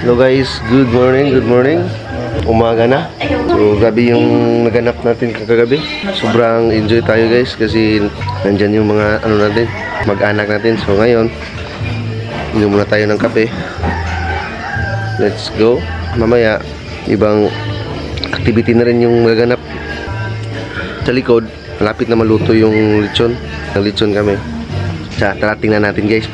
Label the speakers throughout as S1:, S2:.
S1: Hello guys, good morning, good morning. Umaga na. So gabi yung naganap natin kagabi. Sobrang enjoy tayo guys kasi nandyan yung mga ano natin, mag-anak natin. So ngayon, inom muna tayo ng kape. Let's go. Mamaya, ibang activity na rin yung naganap. Sa likod, malapit na maluto yung lechon. Ng lechon kami. Tara, tingnan natin guys.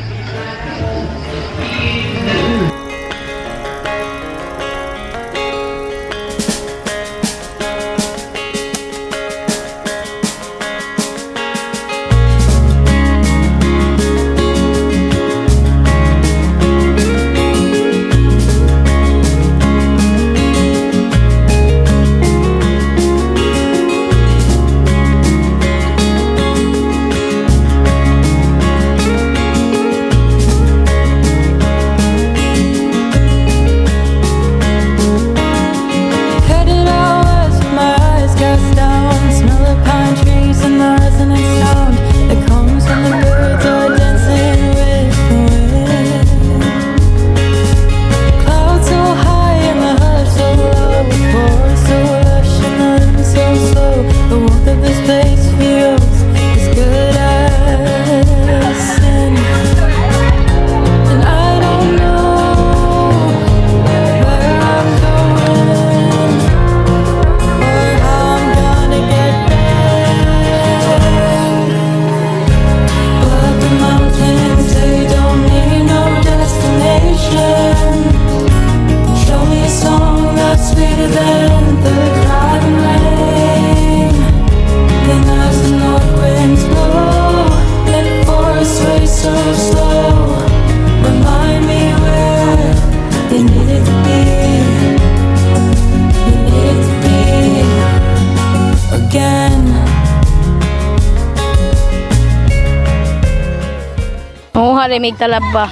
S2: May talaba.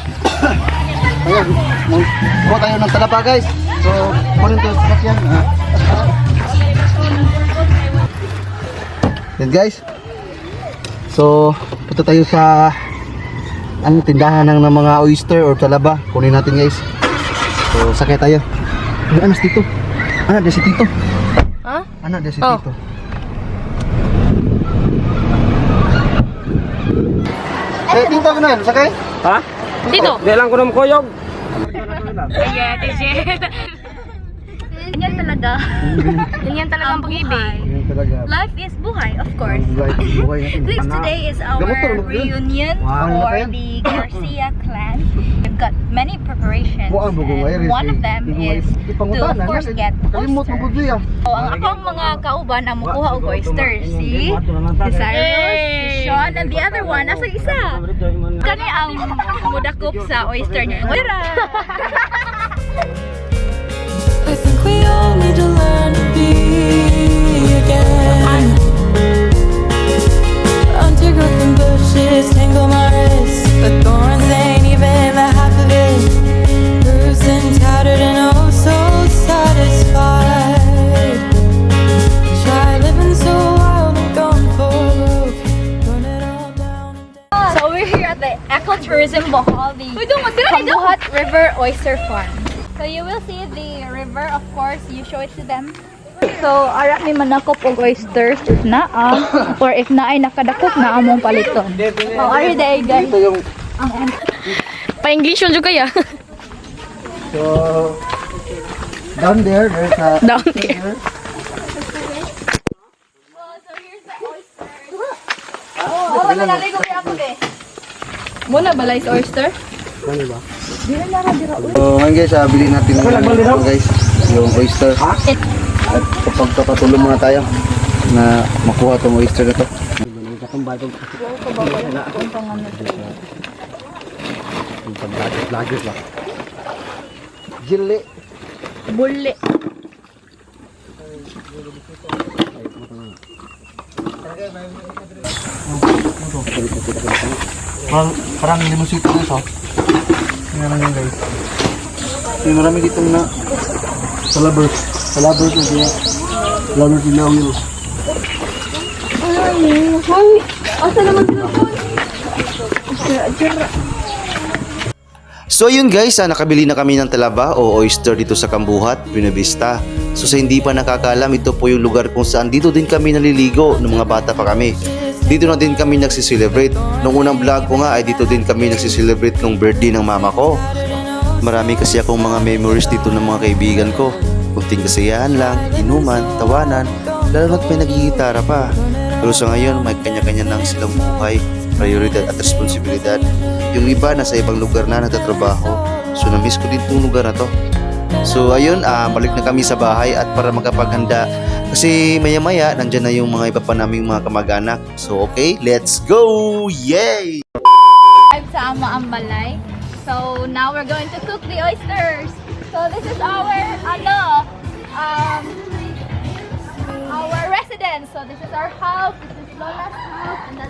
S3: Ayan, kuha tayo ng talaba guys. So, kunin tayo sa sakyan. Yan guys. So, punta tayo sa tindahan ng mga oyster or talaba. Kunin natin guys. So, sakay tayo. Ano si Tito? Ano si Tito?
S2: Ha?
S3: Ano si Tito? Eh, Tito ka na, sakay?
S4: Ha?
S2: Dito.
S4: Di lang ko na makuyog.
S2: Ayan, Ganyan talaga. Ganyan talaga ang pag-ibig.
S3: Yan talaga.
S2: Life is buhay, of course.
S3: Buhay natin.
S2: Today is our reunion for the Garcia clan. We've got many preparations. And one of them is to, of course, get
S3: Kalimot mo
S2: oysters.
S3: po siya.
S2: So, ang akong mga kauban ang mukuha og oysters. Si Cyrus, si Sean, and the other one, nasa isa. Kani ang mudakop sa oyster niya.
S5: I think we all need to learn to be again. Undergrowth and bushes tangle my wrists, but thorns ain't even the half of it. Bruised and tattered and oh so satisfied. Try living so wild and gone for broke. Burn it all down and down.
S2: So we're here at the Ecotourism Bohol, the Kambuhat River Oyster Farm. So you will see the river, of course, you show it to them. So, ara ni manakop og oysters if naa, or if naay nakadakop na among paliton. So, are you there, guys?
S3: Ito yung
S2: Pa-English yun kaya.
S3: so down there, there's a
S2: Down there. Oh, manalay ko kaya ako, be. Muna balay sa oyster?
S3: ano ba? So ngayon guys, bili natin yung guys, yung oyster. At kapag kapatulong muna tayo na makuha itong oyster na to. Jili.
S2: Buli.
S3: Parang limusito guys, oh. Tingnan nyo guys. May marami ditong na salabers. Salabers na siya. Salabers nila ang yun. So ayun guys, nakabili na kami ng talaba o oyster dito sa Kambuhat, Buena Vista. So sa hindi pa nakakaalam, ito po yung lugar kung saan dito din kami naliligo nung mga bata pa kami. Dito na din kami nagsiselebrate. Nung unang vlog ko nga ay dito din kami nagsiselebrate nung birthday ng mama ko. Marami kasi akong mga memories dito ng mga kaibigan ko. Kunting kasiyahan lang, inuman, tawanan, lalo na't may nagigitara pa. Pero sa ngayon, may kanya-kanya nang silang buhay, prioridad at responsibilidad. Yung iba nasa ibang lugar na nagtatrabaho. So na-miss ko din itong lugar na to. So ayun, balik na kami sa bahay at para magapaghanda. Kasi maya-maya, nandyan na yung mga iba pa naming mga kamag-anak. So okay, let's go! Yay!
S2: Sa Ambalay. So now we're going to cook the oysters. So this is our residence. So this is our house. This is Lola's house. And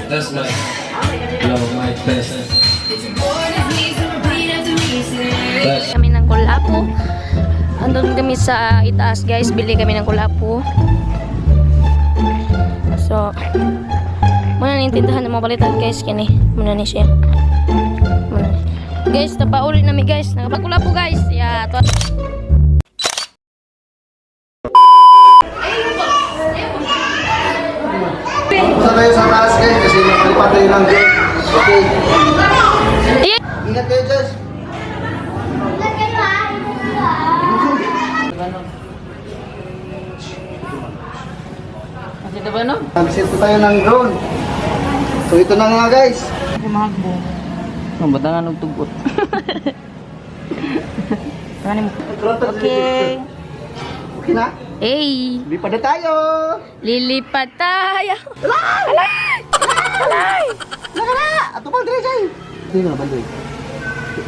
S4: That's my best.
S6: Kami ng kulapo. Andun kami sa itaas guys, bili kami ng kulapo. So, muna naintindahan ng mga balitan guys, kini. Muna ni siya. Muna ni. Guys, napaulit namin guys. Nakapagkulapo guys. Yeah, to.
S3: Pusa tayo sa taas guys kasi nakalipat tayo ng gate. Okay. Ingat kayo Jess. Nag-set po tayo ng drone. So ito na nga guys.
S6: Batangan ng tugot.
S3: Okay. Okay na?
S6: Hey!
S3: Lipad na tayo.
S6: Lilipat tayo!
S3: Ato pa dire jay. Hindi na bandoy.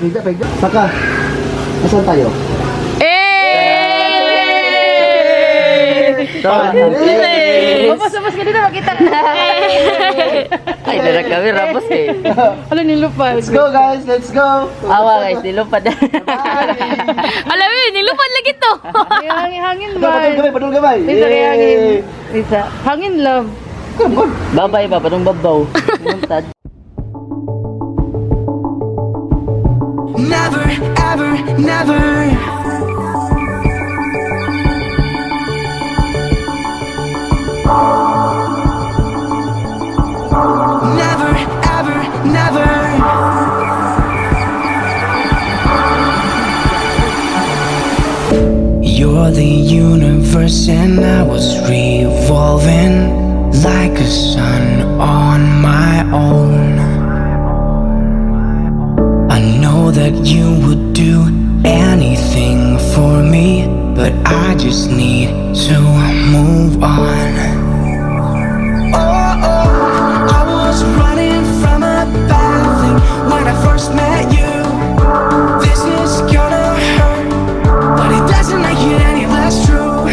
S3: Pigda. Saka. Nasaan tayo?
S6: Tapos ka dito, makita ka. Ay, dala kami, rapos eh. Ano nilupad?
S3: Let's go guys, let's go.
S6: Awa guys, nilupad. Alam mo yun, nilupad lagi to. Hangin
S3: Padul gamay.
S6: Bisa kay hangin. Bisa. Hangin love. Babay ba, padung babaw. Muntad.
S5: Never, ever, never. Never, ever, never. You're the universe and I was revolving like a sun on my own. I know that you would do anything for me, but I just need to move on. I was running from a bad thing when I first met you. This is gonna hurt, but it doesn't make it any less true.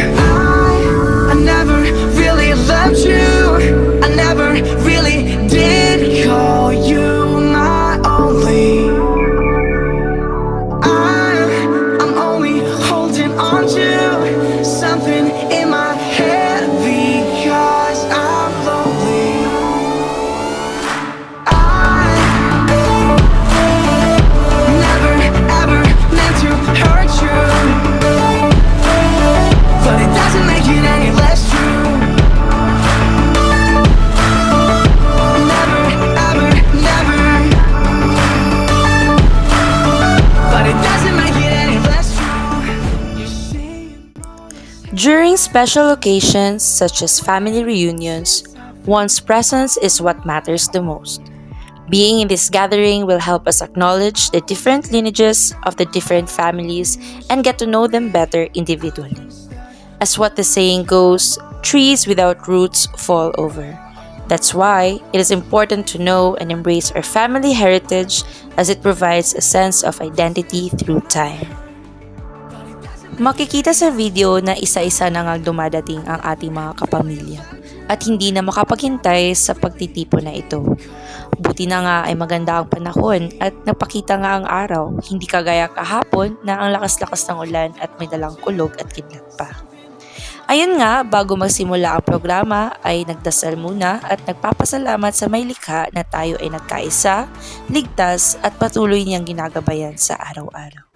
S5: I never really loved you. I never really did call you my only. I'm only holding on to something in my head because I'm lonely. I never ever meant to hurt you, but it doesn't make it any less true. Never ever never, but it doesn't make it any less true. You see.
S7: During special occasions such as family reunions, one's presence is what matters the most. Being in this gathering will help us acknowledge the different lineages of the different families and get to know them better individually. As what the saying goes, trees without roots fall over. That's why it is important to know and embrace our family heritage as it provides a sense of identity through time. Makikita sa video na isa-isa na nga dumadating ang ating mga kapamilya at hindi na makapaghintay sa pagtitipon na ito. Buti na nga ay maganda ang panahon at napakita nga ang araw, hindi kagaya kahapon na ang lakas-lakas ng ulan at may dalang kulog at kidlat pa. Ayun nga, bago magsimula ang programa ay nagdasal muna at nagpapasalamat sa may likha na tayo ay nagkaisa, ligtas at patuloy niyang ginagabayan sa araw-araw.